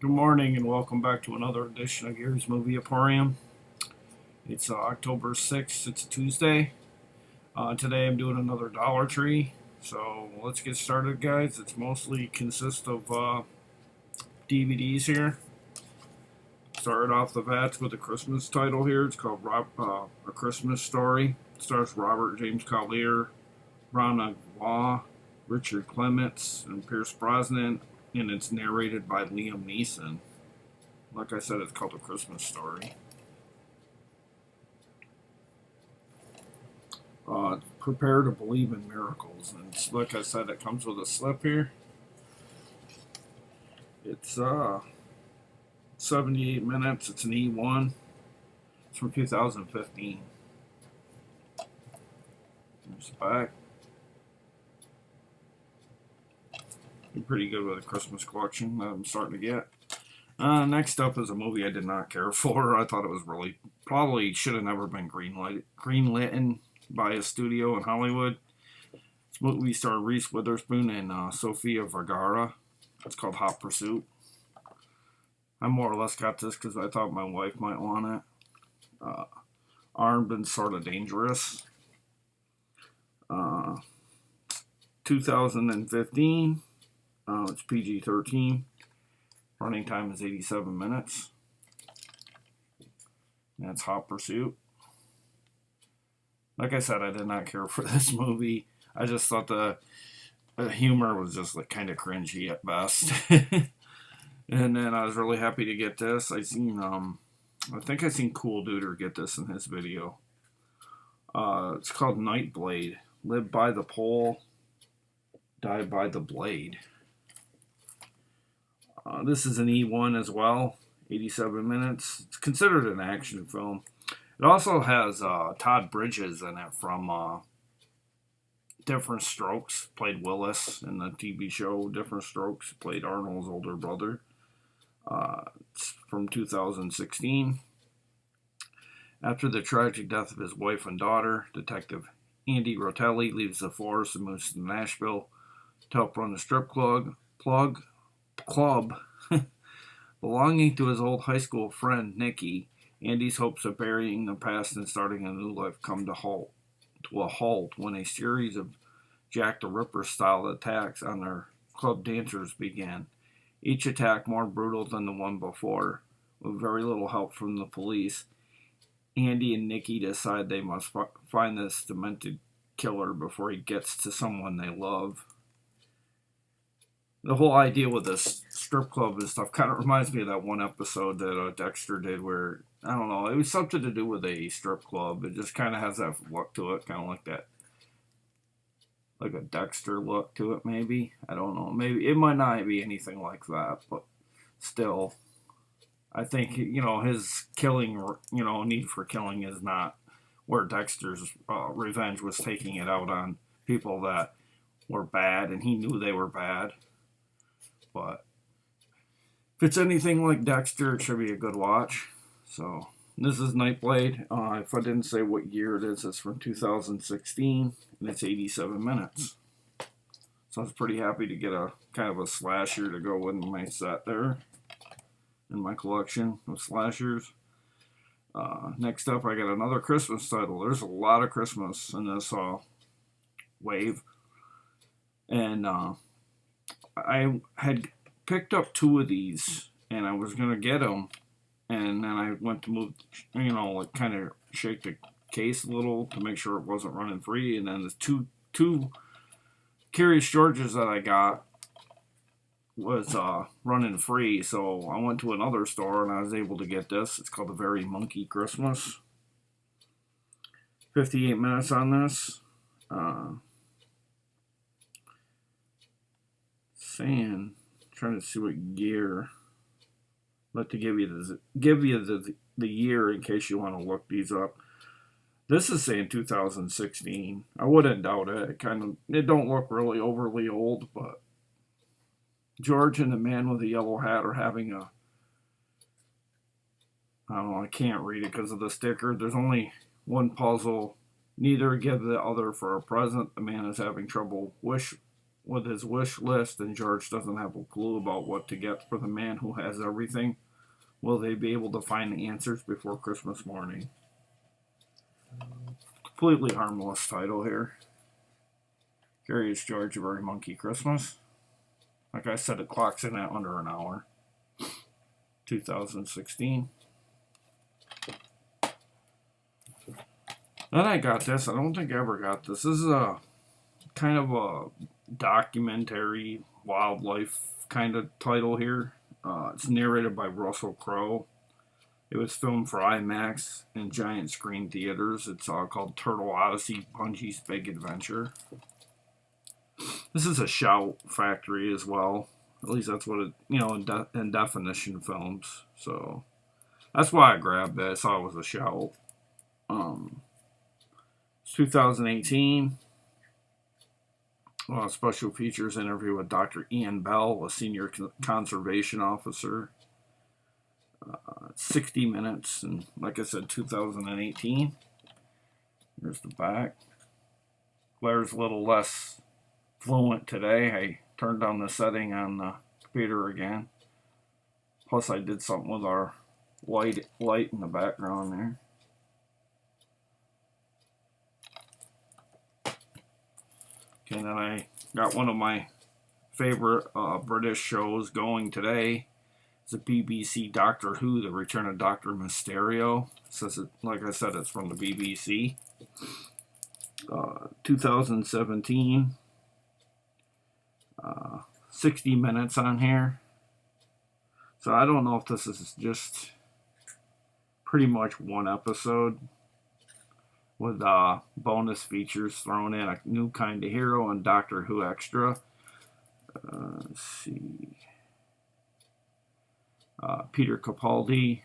Good morning and welcome back to another edition of Gary's Movie Emporium. It's October 6th, it's a Tuesday. Today I'm doing another Dollar Tree. So let's get started, guys. It's mostly consists of DVDs here. Started off the bats with a Christmas title here. It's called A Christmas Story. It stars Robert James Collier, Rana Law, Richard Clements, and Pierce Brosnan, and it's narrated by Liam Neeson. Like I said, it's called A Christmas Story. Prepare to believe in miracles, and like I said, it comes with a slip here. It's 78 minutes. It's an E1. It's from 2015. There's the back. Pretty good with a Christmas collection that I'm starting to get. Next up is a movie I did not care for. I thought it was probably should have never been greenlit by a studio in Hollywood. This movie starred Reese Witherspoon and Sofia Vergara. It's called Hot Pursuit. I more or less got this because I thought my wife might want it. Armed and Sort of Dangerous. 2015. It's PG-13. Running time is 87 minutes. That's Hot Pursuit. Like I said, I did not care for this movie. I just thought the humor was just like kind of cringy at best. And then I was really happy to get this. I think I seen Cool Duder get this in his video. It's called Nightblade. Live by the pole, die by the blade. This is an E1 as well, 87 minutes. It's considered an action film. It also has Todd Bridges in it from Different Strokes. Played Willis in the TV show Different Strokes. Played Arnold's older brother. It's from 2016. After the tragic death of his wife and daughter, Detective Andy Rotelli leaves the force and moves to Nashville to help run the strip club belonging to his old high school friend Nikki. Andy's hopes of burying the past and starting a new life come to a halt when a series of Jack the Ripper style attacks on their club dancers began. Each attack more brutal than the one before. With very little help from the police, Andy and Nikki decide they must find this demented killer before he gets to someone they love. The whole idea with this strip club and stuff kind of reminds me of that one episode that Dexter did where, I don't know, it was something to do with a strip club. It just kind of has that look to it, kind of like that, like a Dexter look to it, maybe. I don't know. Maybe it might not be anything like that, but still, I think, his killing, need for killing is not where Dexter's revenge was taking it out on people that were bad, and he knew they were bad. But if it's anything like Dexter, it should be a good watch. So this is Nightblade. If I didn't say what year it is, it's from 2016, and it's 87 minutes. So I was pretty happy to get a kind of a slasher to go with my set there in my collection of slashers. Next up, I got another Christmas title. There's a lot of Christmas in this wave. And I had picked up two of these, and I was going to get them, and then I went to move, kind of shake the case a little to make sure it wasn't running free, and then the two Curious Georges that I got was running free, so I went to another store, and I was able to get this. It's called The Very Monkey Christmas. 58 minutes on this. Trying to see what year. But to give you the year in case you want to look these up. This is saying 2016. I wouldn't doubt it. It don't look really overly old, but George and the man with the yellow hat are having I don't know, I can't read it because of the sticker. There's only one puzzle. Neither give the other for a present. The man is having trouble with his wish list, and George doesn't have a clue about what to get for the man who has everything. Will they be able to find the answers before Christmas morning? Completely harmless title here. Curious George, a Very Monkey Christmas. Like I said, it clocks in at under an hour. 2016. Then I got this. I don't think I ever got this. This is a kind of a documentary wildlife kind of title here. It's narrated by Russell Crowe. It was filmed for IMAX and giant screen theaters. It's called Turtle Odyssey, Bungie's Big Adventure. This is a shout factory as well. At least that's what it, in definition films. So that's why I grabbed it. I saw it was a shout. It's 2018. Special features interview with Dr. Ian Bell, a senior conservation officer. 60 minutes, and like I said, 2018. Here's the back. Claire's a little less fluent today. I turned down the setting on the computer again. Plus, I did something with our light in the background there. Okay, then I got one of my favorite British shows going today. It's a BBC Doctor Who, The Return of Dr. Mysterio. It says it, like I said, it's from the BBC. 2017. 60 minutes on here. So I don't know if this is just pretty much one episode with bonus features thrown in, a new kind of hero and Doctor Who extra. Let's see. Peter Capaldi,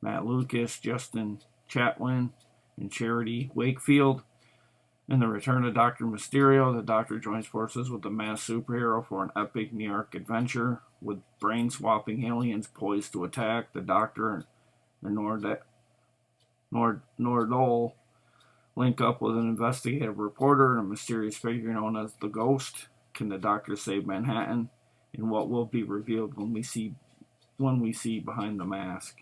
Matt Lucas, Justin Chatwin, and Charity Wakefield. In The Return of Dr. Mysterio, the Doctor joins forces with the masked superhero for an epic New York adventure, with brain-swapping aliens poised to attack. The Doctor and Nordol link up with an investigative reporter and a mysterious figure known as the Ghost. Can the Doctor save Manhattan? And what will be revealed when we see behind the mask?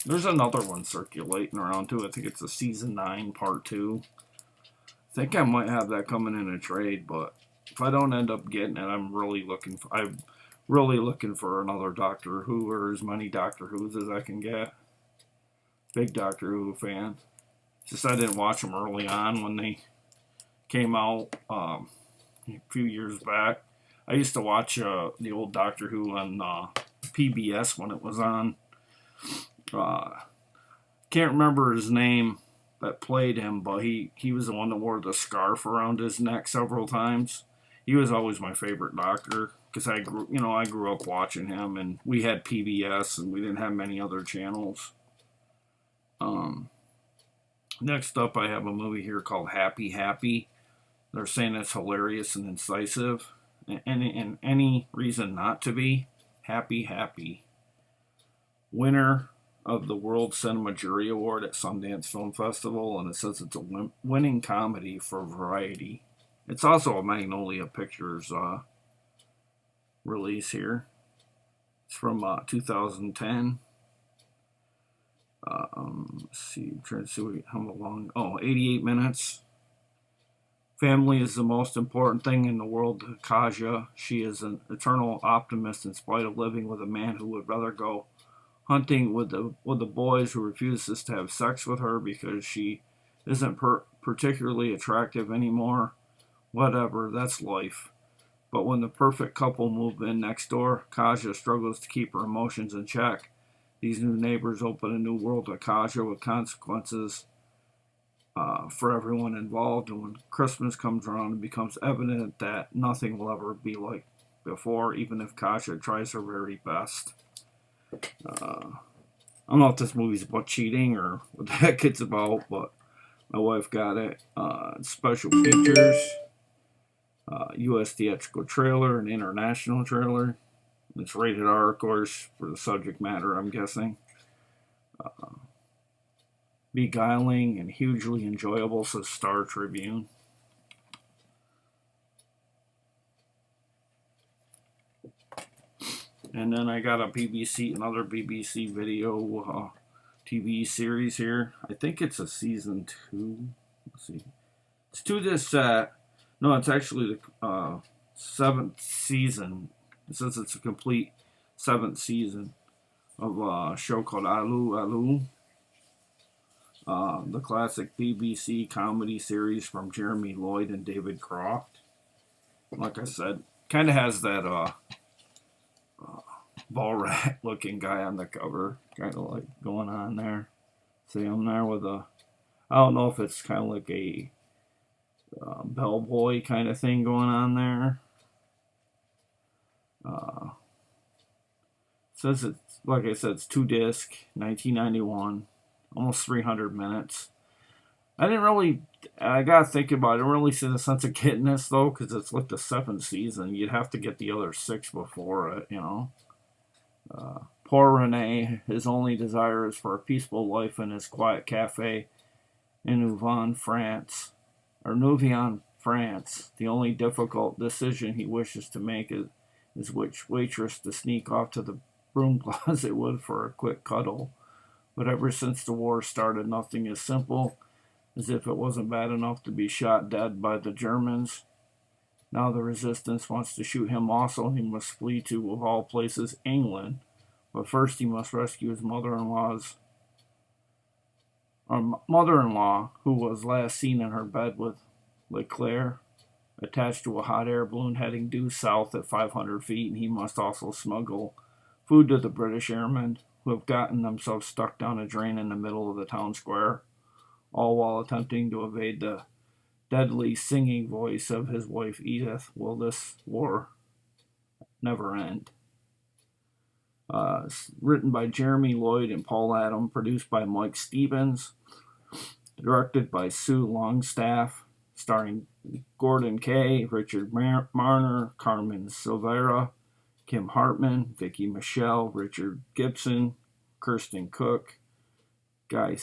There's another one circulating around too. I think it's a season 9 part 2. I think I might have that coming in a trade, but if I don't end up getting it, I'm really looking for another Doctor Who, or as many Doctor Who's as I can get. Big Doctor Who fan. Just I didn't watch them early on when they came out a few years back. I used to watch the old Doctor Who on PBS when it was on. Can't remember his name that played him, but he was the one that wore the scarf around his neck several times. He was always my favorite Doctor because I grew up watching him, and we had PBS and we didn't have many other channels. Next up, I have a movie here called Happy Happy. They're saying it's hilarious and incisive, and any reason not to be. Happy Happy. Winner of the World Cinema Jury Award at Sundance Film Festival, and it says it's a winning comedy for Variety. It's also a Magnolia Pictures release here. It's from 2010. Let's see, I'm trying to see how long. 88 minutes. Family is the most important thing in the world to Kaja. She is an eternal optimist in spite of living with a man who would rather go hunting with the boys, who refuses to have sex with her because she isn't particularly attractive anymore. Whatever, that's life. But when the perfect couple move in next door, Kaja struggles to keep her emotions in check. These new neighbors open a new world to Kaja with consequences for everyone involved. And when Christmas comes around, it becomes evident that nothing will ever be like before, even if Kaja tries her very best. I don't know if this movie's about cheating or what the heck it's about, but my wife got it. Special features, U.S. theatrical trailer, and international trailer. It's rated R, of course, for the subject matter, I'm guessing. Beguiling and hugely enjoyable, says Star Tribune. And then I got another BBC video TV series here. I think it's a season 2. Let's see. It's to this. No, it's actually the 7th season. It says it's a complete 7th season of a show called Aloo. The classic BBC comedy series from Jeremy Lloyd and David Croft. Like I said, kind of has that ball rat looking guy on the cover, kind of like going on there. See him there with a, I don't know if it's kind of like a bellboy kind of thing going on there. Says it's, like I said, it's 2-disc, 1991, almost 300 minutes. I got to think about it. I didn't really see the sense of getting this, though, because it's like the 7th season. You'd have to get the other 6 before it, you know. Poor Rene, his only desire is for a peaceful life in his quiet cafe in Nouvion, France. The only difficult decision he wishes to make is which waitress to sneak off to the broom closet with for a quick cuddle. But ever since the war started, nothing is simple, as if it wasn't bad enough to be shot dead by the Germans. Now the resistance wants to shoot him also, and he must flee to, of all places, England. But first he must rescue his mother-in-law, who was last seen in her bed with Leclerc, attached to a hot air balloon heading due south at 500 feet, and he must also smuggle food to the British airmen, who have gotten themselves stuck down a drain in the middle of the town square, all while attempting to evade the deadly singing voice of his wife Edith. Will this war never end? Written by Jeremy Lloyd and Paul Adam, produced by Mike Stevens, directed by Sue Longstaff, starring Gordon Kay, Richard Marner, Carmen Silvera, Kim Hartman, Vicky Michelle, Richard Gibson, Kirsten Cook, Guy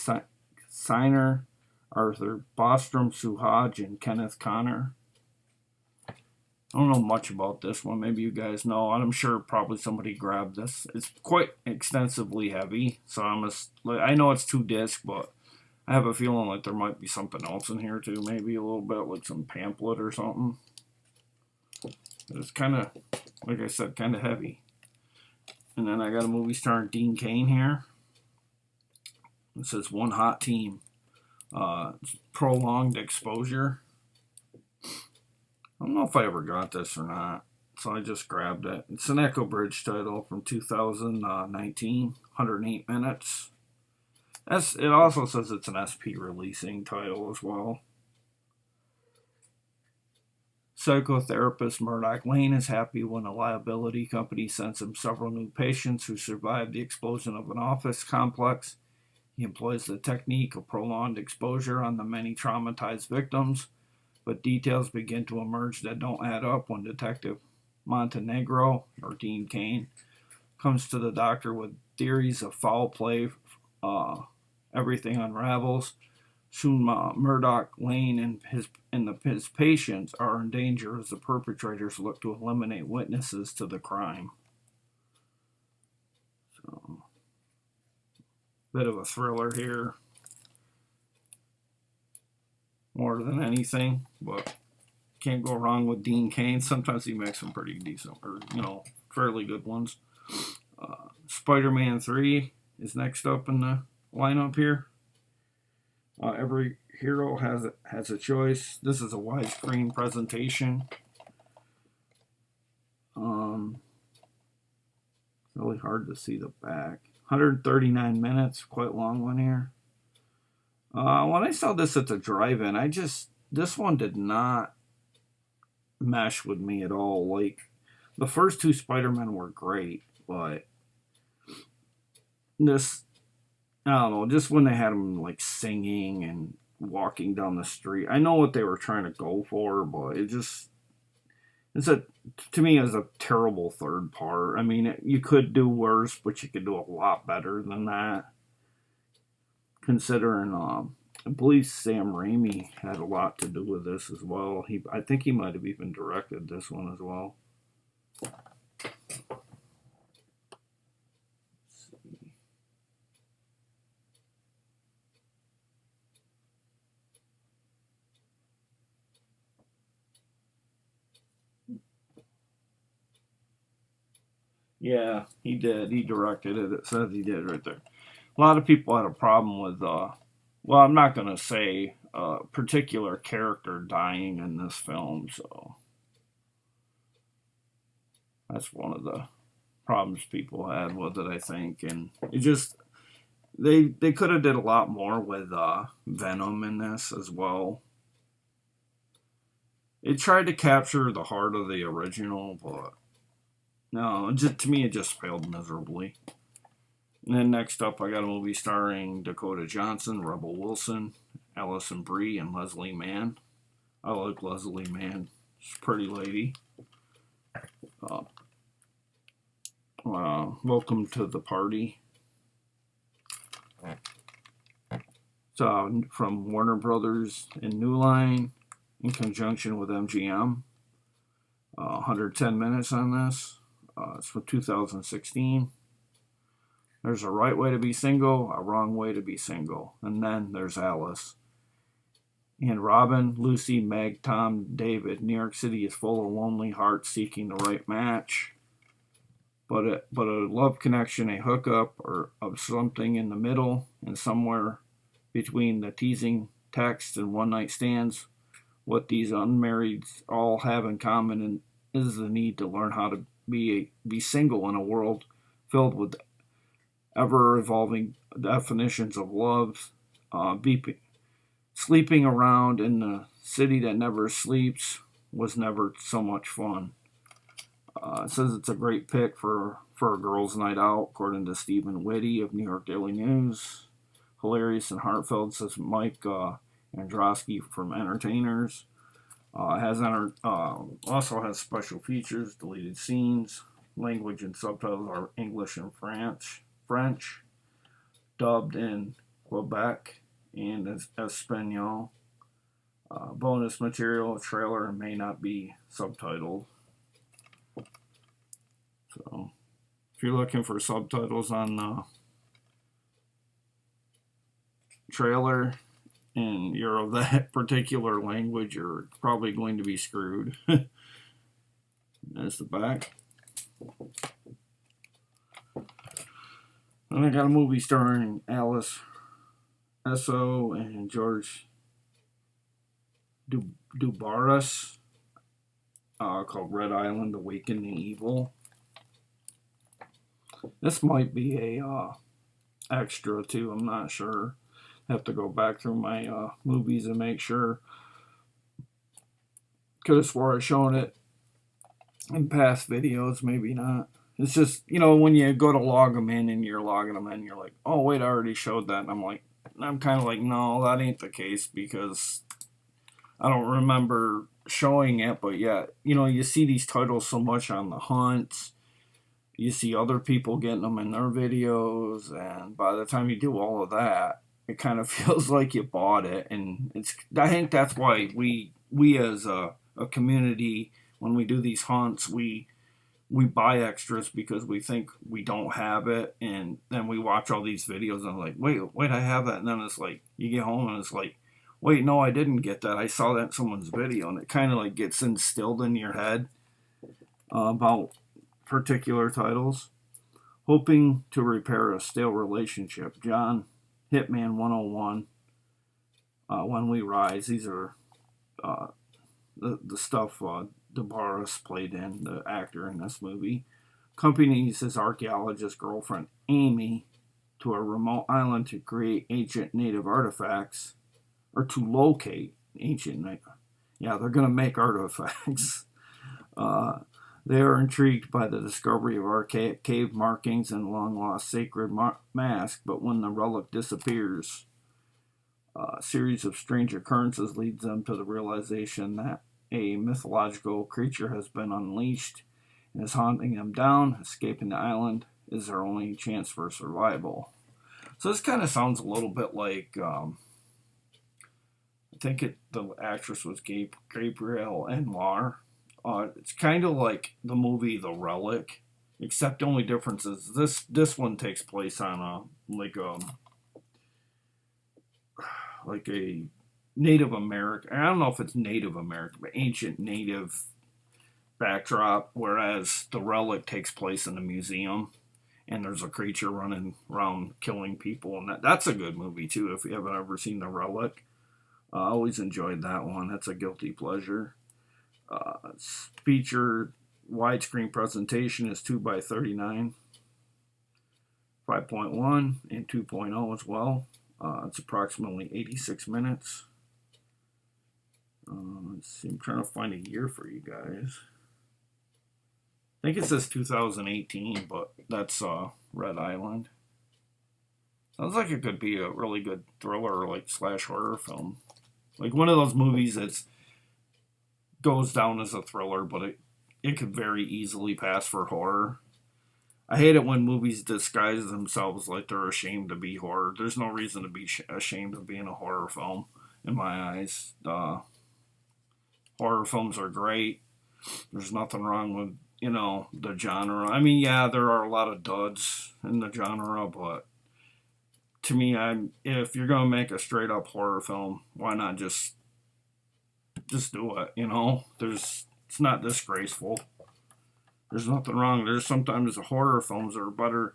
Seiner, Arthur Bostrom, Sue Hodge, and Kenneth Connor. I don't know much about this one. Maybe you guys know. I'm sure probably somebody grabbed this. It's quite extensively heavy, so I know it's 2-disc, but I have a feeling like there might be something else in here too. Maybe a little bit like some pamphlet or something. It's kind of, like I said, kind of heavy. And then I got a movie starring Dean Cain here. It says One Hot Team. Prolonged Exposure. I don't know if I ever got this or not, so I just grabbed it. It's an Echo Bridge title from 2019, 108 minutes. It also says it's an SP releasing title as well. Psychotherapist Murdoch Lane is happy when a liability company sends him several new patients who survived the explosion of an office complex. He employs the technique of prolonged exposure on the many traumatized victims, but details begin to emerge that don't add up when Detective Montenegro, or Dean Cain, comes to the doctor with theories of foul play. Everything unravels. Soon Murdoch Lane and his patients are in danger as the perpetrators look to eliminate witnesses to the crime. So, bit of a thriller here, more than anything, but can't go wrong with Dean Cain. Sometimes he makes some pretty decent, or fairly good ones. Spider-Man 3 is next up in the lineup here. Every hero has a choice. This is a widescreen presentation. Really hard to see the back. 139 minutes, quite long one here. When I saw this at the drive-in, this one did not mesh with me at all. Like, the first 2 Spider-Men were great, but this, I don't know, just when they had them like singing and walking down the street. I know what they were trying to go for, but to me, it's a terrible third part. I mean, you could do worse, but you could do a lot better than that. Considering, I believe Sam Raimi had a lot to do with this as well. I think he might have even directed this one as well. Yeah, he did. He directed it. It says he did right there. A lot of people had a problem with, well, I'm not going to say a particular character dying in this film, so that's one of the problems people had with it, I think. And it just, they could have did a lot more with Venom in this as well. It tried to capture the heart of the original, but no, just, to me, it just failed miserably. And then next up, I got a movie starring Dakota Johnson, Rebel Wilson, Allison Brie, and Leslie Mann. I like Leslie Mann. She's a pretty lady. Uh, Welcome to the Party. It's from Warner Brothers and New Line in conjunction with MGM. 110 minutes on this. It's from 2016. There's a right way to be single, a wrong way to be single. And then there's Alice. And Robin, Lucy, Meg, Tom, David. New York City is full of lonely hearts seeking the right match. But a love connection, a hookup, or of something in the middle, and somewhere between the teasing texts and one night stands, what these unmarrieds all have in common is the need to learn how to be single in a world filled with ever evolving definitions of love. Sleeping around in the city that never sleeps was never so much fun. It says it's a great pick for a girls' night out, according to Stephen Whitty of New York Daily News. Hilarious and heartfelt, says Mike Androsky from Entertainers. Also has special features, deleted scenes, language and subtitles are English and French, dubbed in Quebec and Espanol. Bonus material, a trailer may not be subtitled. So, if you're looking for subtitles on the trailer and you're of that particular language, you're probably going to be screwed. There's the back. And I got a movie starring Alice Esso and George Dubaras called Red Island Awakening Evil. This might be a extra too. I'm not sure. Have to go back through my movies and make sure. Could have swore I've shown it in past videos, maybe not. It's just, when you go to log them in and you're logging them in, you're like, oh wait, I already showed that. And I'm kind of like, no, that ain't the case, because I don't remember showing it. But yeah, you see these titles so much on the hunts. You see other people getting them in their videos, and by the time you do all of that, it kind of feels like you bought it. And I think that's why we as a community, when we do these hunts, we buy extras because we think we don't have it, and then we watch all these videos and like, wait, I have that, and then it's like you get home and it's like, wait, no, I didn't get that. I saw that in someone's video, and it kind of like gets instilled in your head about particular titles. Hoping to repair a stale relationship. John, Hitman 101, When We Rise. These are the stuff DeBarris played in, the actor in this movie. Accompanies his archaeologist girlfriend Amy to a remote island to create ancient native artifacts, or to locate ancient. Yeah, they're going to make artifacts. They are intrigued by the discovery of archaic cave markings and long-lost sacred mask, but when the relic disappears, a series of strange occurrences leads them to the realization that a mythological creature has been unleashed and is hunting them down. Escaping the island is their only chance for survival. So this kind of sounds a little bit like, I think the actress was Gabrielle Anwar. It's kind of like the movie The Relic, except the only difference is this one takes place on like a Native American. I don't know if it's Native American, but ancient Native backdrop, whereas The Relic takes place in a museum and there's a creature running around killing people, and that's a good movie too. If you haven't ever seen The Relic, I always enjoyed that one. That's a guilty pleasure. Feature widescreen presentation is 2 by 39, 5.1 and 2.0 as well. It's approximately 86 minutes. Let's see, I'm trying to find a year for you guys. I think it says 2018, but that's Red Island. Sounds like it could be a really good thriller, like slash horror film. Like one of those movies that goes down as a thriller, but it could very easily pass for horror. I hate it when movies disguise themselves like they're ashamed to be horror. There's no reason to be ashamed of being a horror film, in my eyes. Horror films are great. There's nothing wrong with, the genre. I mean, yeah, there are a lot of duds in the genre, but to me, if you're gonna make a straight up horror film, why not just do it? It's not disgraceful. There's nothing wrong. There's sometimes horror films are better,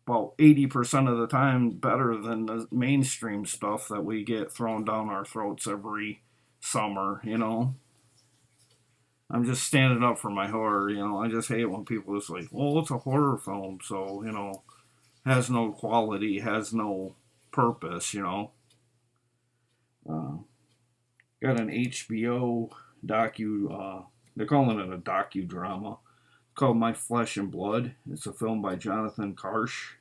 about 80% of the time, better than the mainstream stuff that we get thrown down our throats every summer. I'm just standing up for my horror. I just hate when people just like, well, it's a horror film, so has no quality, has no purpose. Got an HBO they're calling it a docudrama called My Flesh and Blood. It's a film by Jonathan Karsh.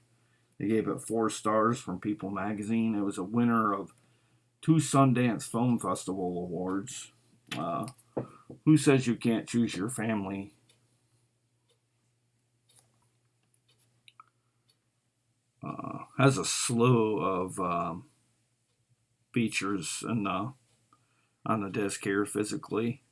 They gave it 4 stars from People Magazine. It was a winner of 2 Sundance Film Festival awards. Who Says You Can't Choose Your Family? Has a slew of features on the disc here physically.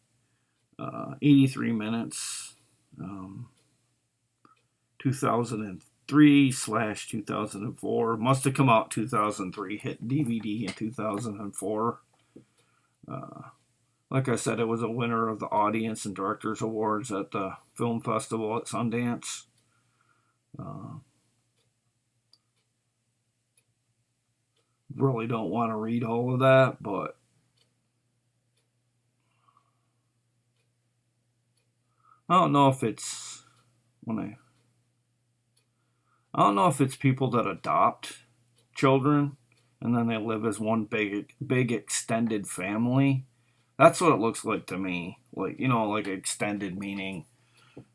83 minutes. 2003/2004. Must have come out 2003. Hit DVD in 2004. Like I said, it was a winner of the Audience and Directors Awards at the Film Festival at Sundance. Really don't want to read all of that, but I don't know if it's people that adopt children and then they live as one big extended family. That's what it looks like to me. Like extended meaning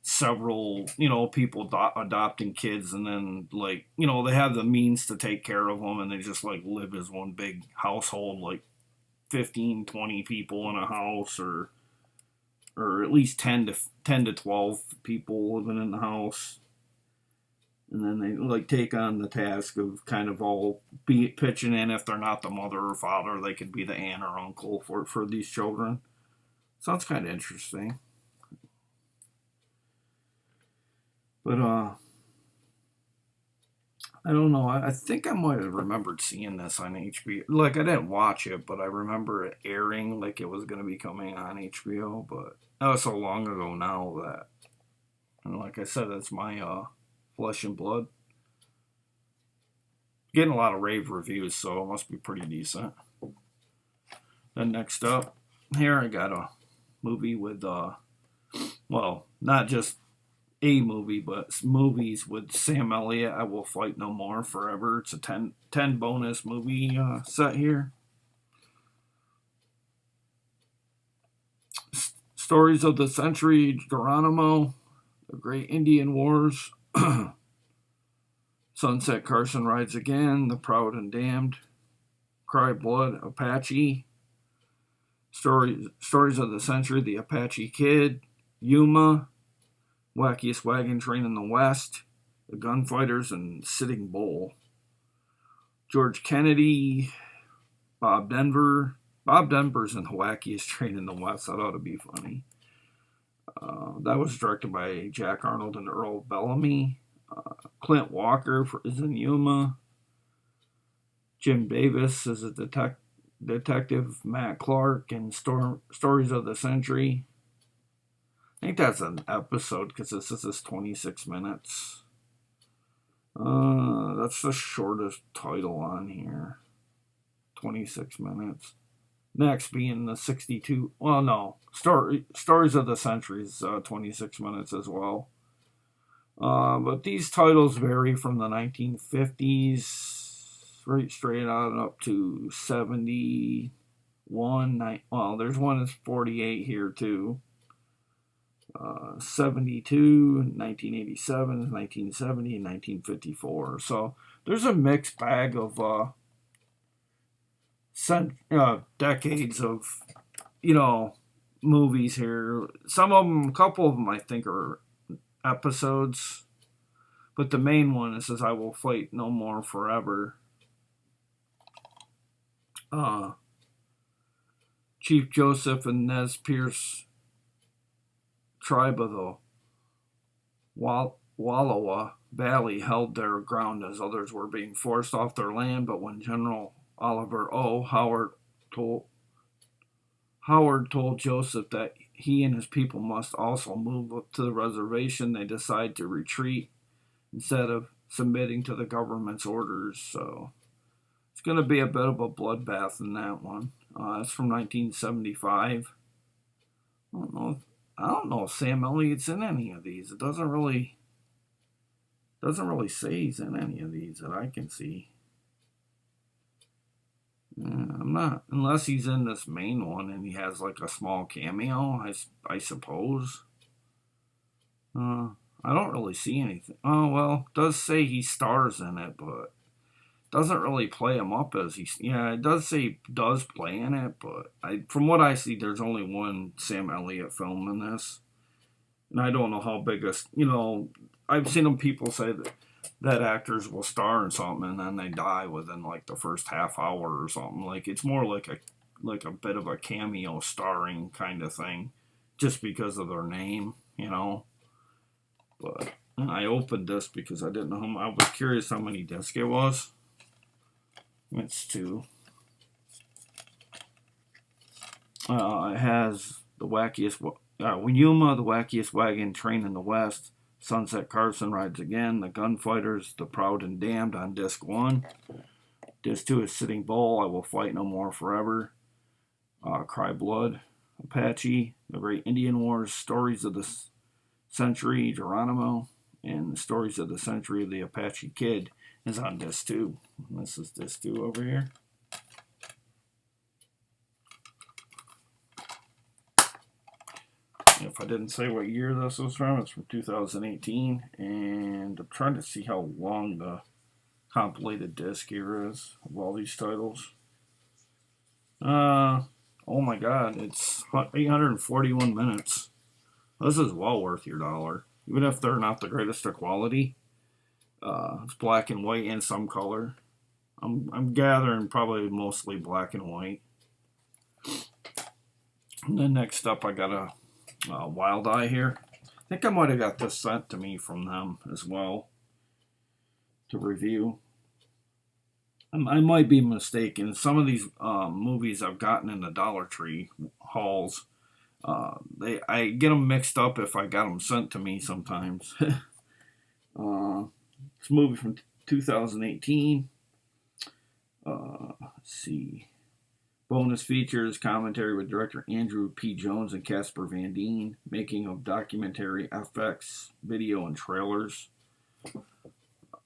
several, people adopting kids, and then they have the means to take care of them, and they just live as one big household, like 15, 20 people in a house, or at least 10 to 12 people living in the house. And then they take on the task of kind of all pitching in. If they're not the mother or father, they could be the aunt or uncle for these children. Sounds kind of interesting. But I don't know. I think I might have remembered seeing this on HBO. I didn't watch it, but I remember it airing like it was going to be coming on HBO. But that was so long ago now that, and like I said, it's my Flesh and Blood. Getting a lot of rave reviews, so it must be pretty decent. Then next up, here I got a movie with, not just a movie, but movies with Sam Elliott. I Will Fight No More Forever. It's a 10 bonus movie set here. Stories of the Century, Geronimo, The Great Indian Wars, Sunset Carson Rides Again, The Proud and Damned, Cry Blood, Apache, Stories of the Century, The Apache Kid, Yuma, Wackiest Wagon Train in the West, The Gunfighters, and Sitting Bull. George Kennedy, Bob Denver. Bob Denver's in the Wackiest Train in the West. That ought to be funny. That was directed by Jack Arnold and Earl Bellamy. Clint Walker is in Yuma. Jim Davis is a detective. Matt Clark in Stories of the Century. I think that's an episode because this is 26 minutes. That's the shortest title on here. 26 minutes. Next being the 62. Well, no. Stories of the Centuries, 26 minutes as well. But these titles vary from the 1950s right straight on up to 71. Well, there's one that's 48 here too. 72, 1987, 1970, and 1954. So there's a mixed bag of decades of, movies here. Some of them, a couple of them I think are episodes. But the main one, it says, I Will Fight No More Forever. Chief Joseph and Nez Perce tribe of the Wallowa Valley held their ground as others were being forced off their land, but when General Oliver O. Howard told Joseph that he and his people must also move up to the reservation, they decided to retreat instead of submitting to the government's orders. So it's going to be a bit of a bloodbath in that one. It's from 1975. I don't know if Sam Elliott's in any of these. It doesn't really say he's in any of these that I can see. I'm not, unless he's in this main one and he has like a small cameo, I suppose. I don't really see anything. Oh, well, it does say he stars in it, but doesn't really play him up as it does say he does play in it, but from what I see, there's only one Sam Elliott film in this. And I don't know how big I've seen people say that actors will star in something and then they die within like the first half hour or something. Like it's more like a bit of a cameo starring kind of thing, just because of their name, But I opened this because I didn't know I was curious how many discs it was. It's 2. It has the wackiest Yuma, the wackiest wagon train in the West. Sunset Carson rides again. The Gunfighters, the Proud and Damned on disc 1. Disc 2 is Sitting Bull, I Will Fight No More Forever. Cry Blood, Apache, The Great Indian Wars, Stories of the Century, Geronimo, and the Stories of the Century of the Apache Kid is on disc 2. And this is disc 2 over here. If I didn't say what year this was from, it's from 2018. And I'm trying to see how long the compilated disc here is of all these titles. Oh my god, it's 841 minutes. This is well worth your dollar. Even if they're not the greatest of quality. It's black and white and some color. I'm gathering probably mostly black and white. And then next up I got a Wild Eye here. I think I might have got this sent to me from them as well to review. I might be mistaken. Some of these movies I've gotten in the Dollar Tree hauls, I get them mixed up if I got them sent to me sometimes. This movie from 2018. Let's see. Bonus features commentary with director Andrew P. Jones and Casper Van Dien, making of documentary FX, video, and trailers.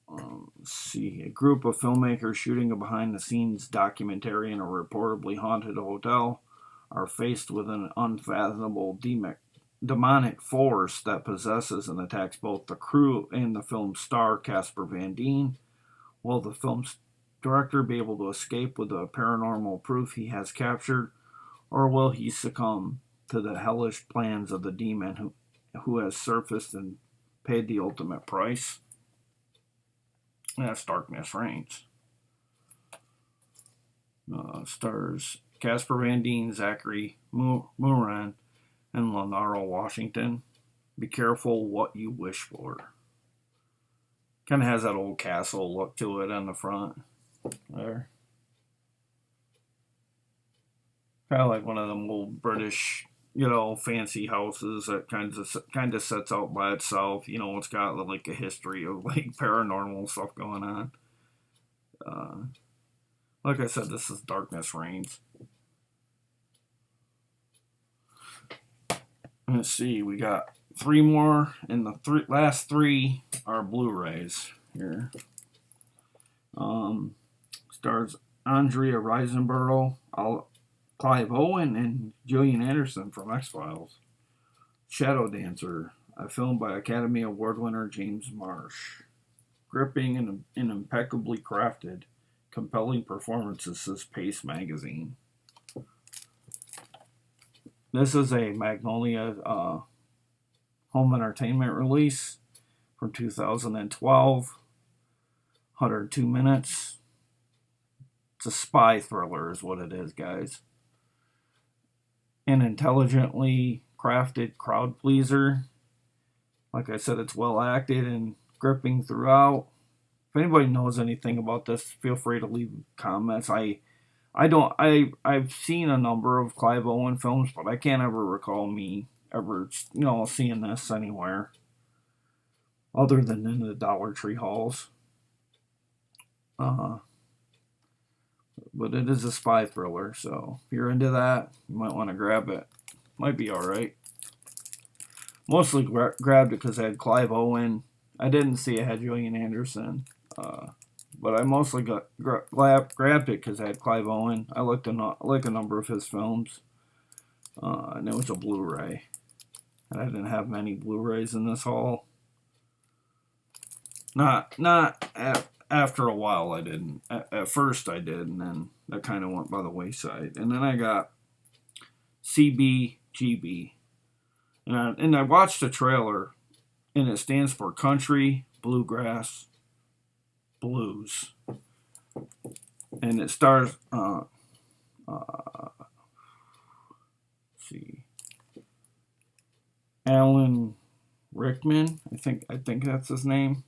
Let's see. A group of filmmakers shooting a behind-the-scenes documentary in a reportedly haunted hotel are faced with an unfathomable demonic force that possesses and attacks both the crew and the film's star, Casper Van Dien. Will the film's director be able to escape with the paranormal proof he has captured, or will he succumb to the hellish plans of the demon who has surfaced and paid the ultimate price? That's Darkness Reigns. Stars Casper Van Dien, Zachary Moran, and Lenaro Washington. Be careful what you wish for. Kind of has that old castle look to it on the front. There. Kind of like one of them old British fancy houses that kind of sets out by itself. It's got like a history of like paranormal stuff going on. Uh, like I said, this is Darkness Reigns. Let's see, we got three more, and the last three are Blu-rays here. Stars Andrea Riseborough, Clive Owen, and Gillian Anderson from X-Files. Shadow Dancer, a film by Academy Award winner James Marsh. Gripping and impeccably crafted, compelling performances, says Pace Magazine. This is a Magnolia home entertainment release from 2012. 102 minutes. It's a spy thriller is what it is, guys. An intelligently crafted crowd pleaser. Like I said, it's well acted and gripping throughout. If anybody knows anything about this, feel free to leave comments. I've seen a number of Clive Owen films, but I can't ever recall me ever, seeing this anywhere other than in the Dollar Tree halls. But it is a spy thriller, so if you're into that, you might want to grab it. Might be alright. Mostly grabbed it because I had Clive Owen. I didn't see it had Gillian Anderson. But I mostly grabbed it because I had Clive Owen. I like a number of his films. And it was a Blu-ray. And I didn't have many Blu-rays in this haul. After a while I didn't. At first I did, and then that kind of went by the wayside. And then I got CBGB. And I watched the trailer, and it stands for Country, Bluegrass, Blues. And it stars, let's see, Alan Rickman. I think that's his name.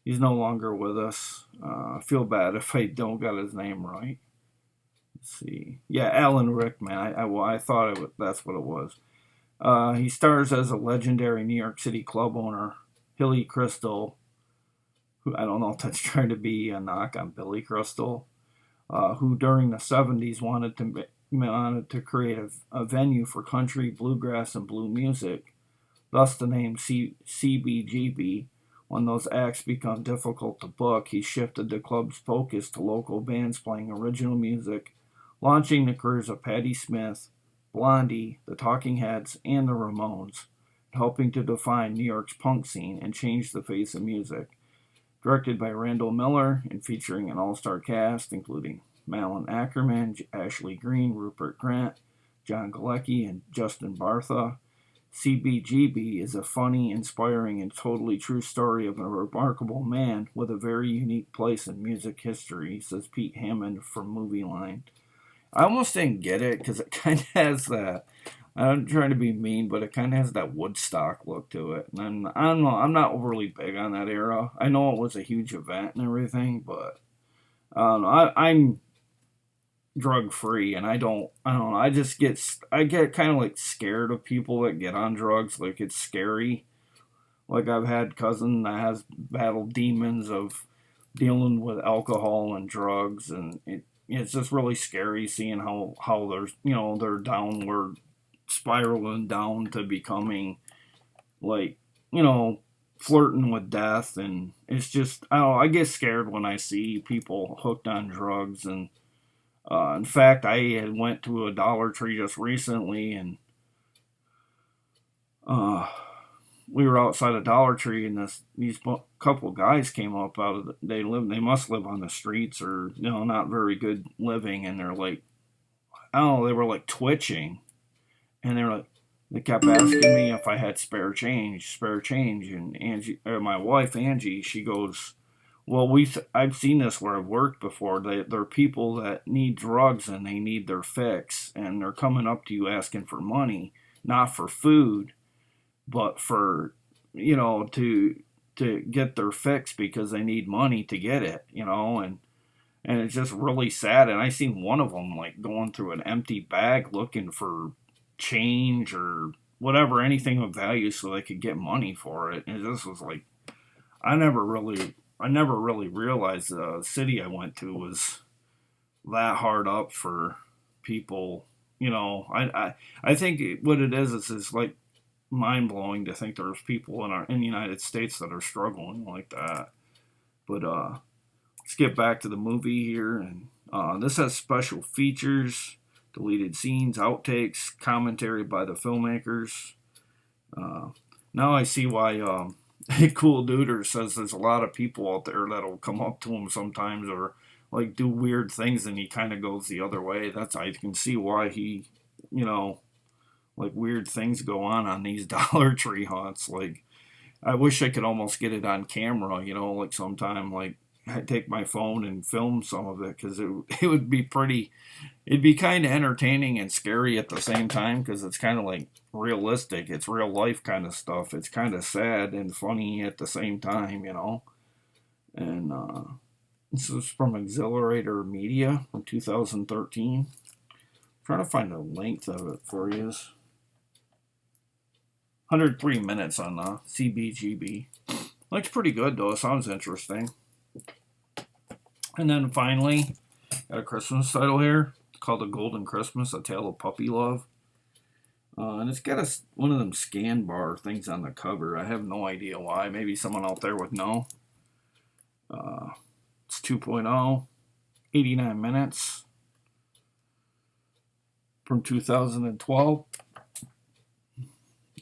He's no longer with us. I feel bad if I don't got his name right. Let's see. Yeah, Alan Rickman. I thought that's what it was. He stars as a legendary New York City club owner, Hilly Crystal, who I don't know if that's trying to be a knock on Billy Crystal, who during the 70s wanted to create a venue for country, bluegrass, and blue music. Thus the name CBGB. When those acts become difficult to book, he shifted the club's focus to local bands playing original music, launching the careers of Patti Smith, Blondie, the Talking Heads, and the Ramones, helping to define New York's punk scene and change the face of music. Directed by Randall Miller and featuring an all-star cast including Malin Ackerman, Ashley Greene, Rupert Grant, John Galecki, and Justin Bartha. CBGB is a funny, inspiring, and totally true story of a remarkable man with a very unique place in music history, says Pete Hammond from Movie Line. I almost didn't get it because it kind of has that, I'm trying to be mean, but it kind of has that Woodstock look to it. And I don't know, I'm not overly big on that era. I know it was a huge event and everything, but I'm drug free, and I don't know. I get kind of like scared of people that get on drugs. Like it's scary. Like I've had cousin that has battled demons of dealing with alcohol and drugs, and it's just really scary seeing how they're downward spiraling down to becoming like flirting with death, and it's just I get scared when I see people hooked on drugs. And in fact, I had went to a Dollar Tree just recently, and we were outside a Dollar Tree, and these couple guys came up out of they must live on the streets, or not very good living, and they're like, they were like twitching, and they kept asking me if I had spare change, and Angie, or my wife Angie, she goes, well, I've seen this where I've worked before. There are people that need drugs and they need their fix, and they're coming up to you asking for money, not for food, but for to get their fix because they need money to get it, and it's just really sad. And I seen one of them like going through an empty bag looking for change or whatever, anything of value, so they could get money for it. And this was like, I never really realized the city I went to was that hard up for people. You know, I think what it is like mind blowing to think there's people in the United States that are struggling like that. But let's get back to the movie here, and this has special features, deleted scenes, outtakes, commentary by the filmmakers. Now I see why Cool Duder says there's a lot of people out there that'll come up to him sometimes or like do weird things, and he kind of goes the other way. I can see why he, like weird things go on these Dollar Tree hunts. Like I wish I could almost get it on camera, like sometime like I take my phone and film some of it, because it would be it'd be kind of entertaining and scary at the same time, because it's kind of like realistic. It's real life kind of stuff. It's kind of sad and funny at the same time, And this is from Exhilarator Media from 2013. I'm trying to find the length of it for you. 103 minutes on the CBGB. Looks pretty good though. It sounds interesting. And then finally, got a Christmas title here called The Golden Christmas, A Tale of Puppy Love. And it's got one of them scan bar things on the cover. I have no idea why. Maybe someone out there would know. It's 2.0, 89 minutes from 2012.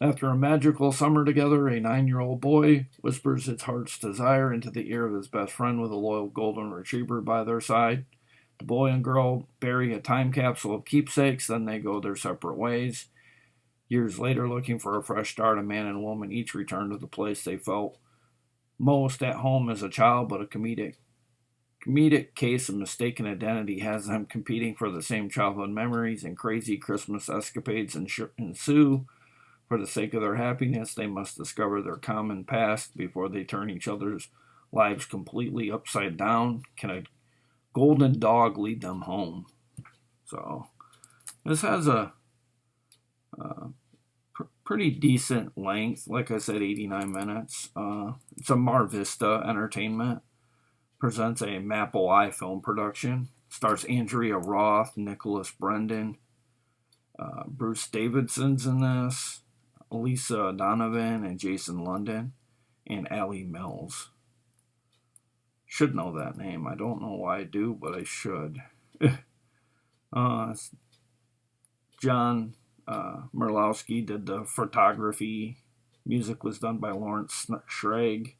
After a magical summer together, a 9-year-old boy whispers his heart's desire into the ear of his best friend with a loyal golden retriever by their side. The boy and girl bury a time capsule of keepsakes, then they go their separate ways. Years later, looking for a fresh start, a man and woman each return to the place they felt most at home as a child, but a comedic case of mistaken identity has them competing for the same childhood memories, and crazy Christmas escapades ensue. For the sake of their happiness, they must discover their common past before they turn each other's lives completely upside down. Can a golden dog lead them home? So, this has a pretty decent length. Like I said, 89 minutes. It's a Mar Vista Entertainment. Presents a Maple Eye film production. Stars Andrea Roth, Nicholas Brendan, Bruce Davidson's in this. Lisa Donovan and Jason London, and Allie Mills. Should know that name. I don't know why I do, but I should. John Merlowski did the photography. Music was done by Lawrence Schrag.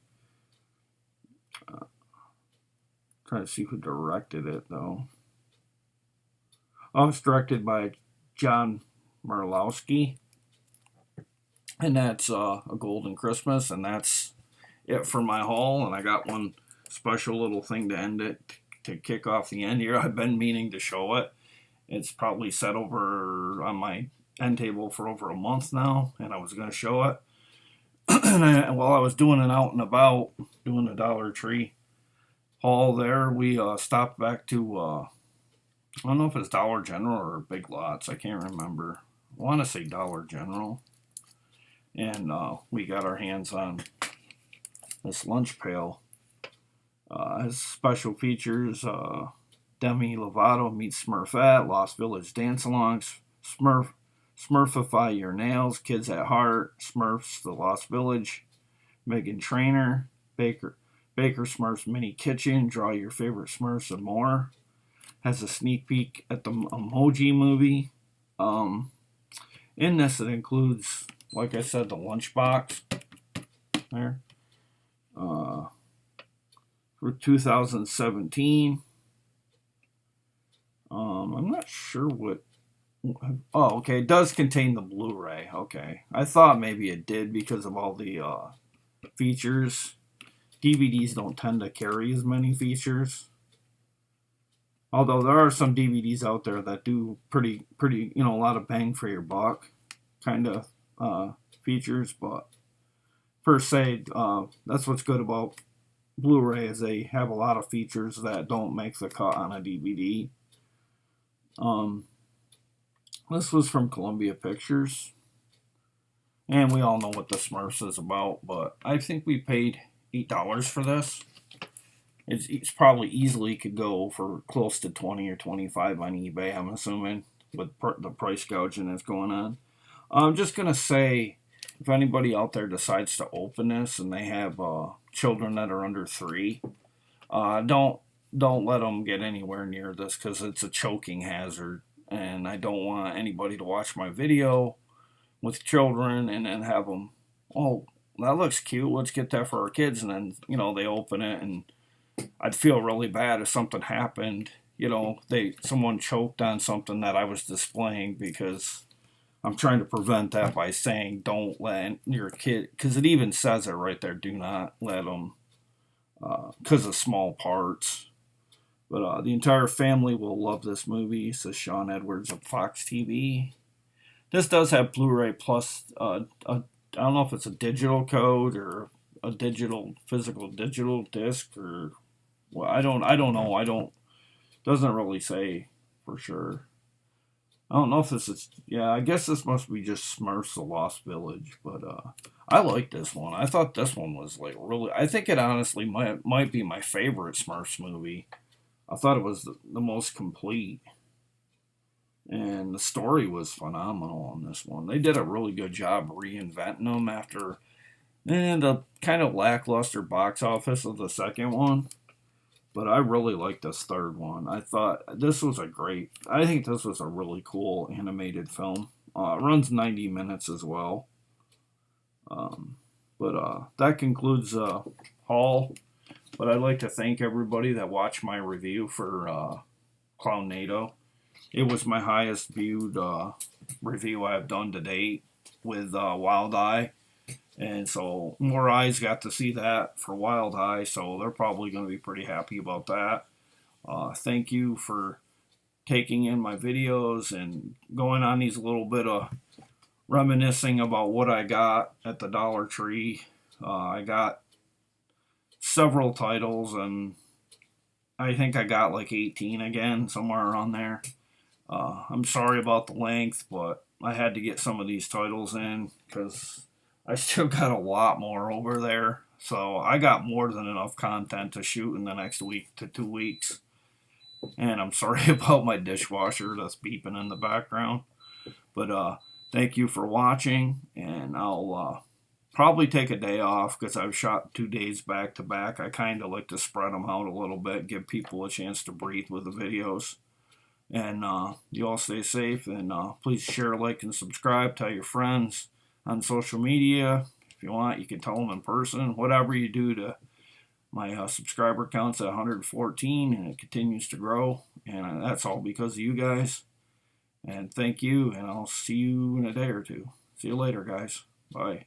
Trying to see who directed it, though. Oh, it's directed by John Merlowski. And that's A Golden Christmas, and that's it for my haul. And I got one special little thing to end it, to kick off the end here. I've been meaning to show it. It's probably set over on my end table for over a month now, and I was going to show it. And while I was doing it out and about, doing the Dollar Tree haul there, we stopped back to, I don't know if it's Dollar General or Big Lots. I can't remember. I want to say Dollar General. And we got our hands on this lunch pail. Has special features. Demi Lovato meets Smurfette, Lost Village dance-alongs, Smurfify Your Nails, Kids at Heart, Smurfs, The Lost Village, Megan Trainor, Baker Smurf's Mini Kitchen, Draw Your Favorite Smurfs, and more. Has a sneak peek at the Emoji Movie. In this, it includes, like I said, the lunchbox there for 2017. I'm not sure what. Oh, okay. It does contain the Blu-ray. Okay, I thought maybe it did because of all the features. DVDs don't tend to carry as many features. Although there are some DVDs out there that do pretty, a lot of bang for your buck kind of features, but per se, that's what's good about Blu-ray, is they have a lot of features that don't make the cut on a DVD. This was from Columbia Pictures. And we all know what the Smurfs is about, but I think we paid $8 for this. It's probably easily could go for close to 20 or 25 on eBay, I'm assuming, with the price gouging that's going on. I'm just going to say, if anybody out there decides to open this and they have children that are under 3, don't let them get anywhere near this, because it's a choking hazard, and I don't want anybody to watch my video with children and then have them, oh, that looks cute, let's get that for our kids, and then they open it, and I'd feel really bad if something happened, someone choked on something that I was displaying, because I'm trying to prevent that by saying don't let your kid, because it even says it right there, do not let them, because of small parts. But the entire family will love this movie, says Sean Edwards of Fox TV. This does have Blu-ray plus, I don't know if it's a digital code or a physical digital disc, or, well, I don't know. Doesn't really say for sure. I don't know if this is, yeah, I guess this must be just Smurfs: The Lost Village, but I like this one. I thought this one was like really, I think it honestly might be my favorite Smurfs movie. I thought it was the most complete. And the story was phenomenal on this one. They did a really good job reinventing them after the kind of lackluster box office of the second one. But I really liked this third one. I think this was a really cool animated film. It runs 90 minutes as well. But that concludes the haul. But I'd like to thank everybody that watched my review for Clownado. It was my highest viewed review I've done to date with Wild Eye. And so more eyes got to see that for Wild Eye, so they're probably going to be pretty happy about that. Thank you for taking in my videos and going on these little bit of reminiscing about what I got at the Dollar Tree. I got several titles, and I think I got like 18 again, somewhere around there. I'm sorry about the length, but I had to get some of these titles in because I still got a lot more over there. So I got more than enough content to shoot in the next week to 2 weeks. And I'm sorry about my dishwasher that's beeping in the background. But thank you for watching, and I'll probably take a day off because I've shot 2 days back to back. I kind of like to spread them out a little bit, give people a chance to breathe with the videos. And you all stay safe, and please share, like, and subscribe. Tell your friends on social media. If you want, you can tell them in person. Whatever you do to my subscriber count's at 114, and it continues to grow. And that's all because of you guys. And thank you, and I'll see you in a day or two. See you later, guys. Bye.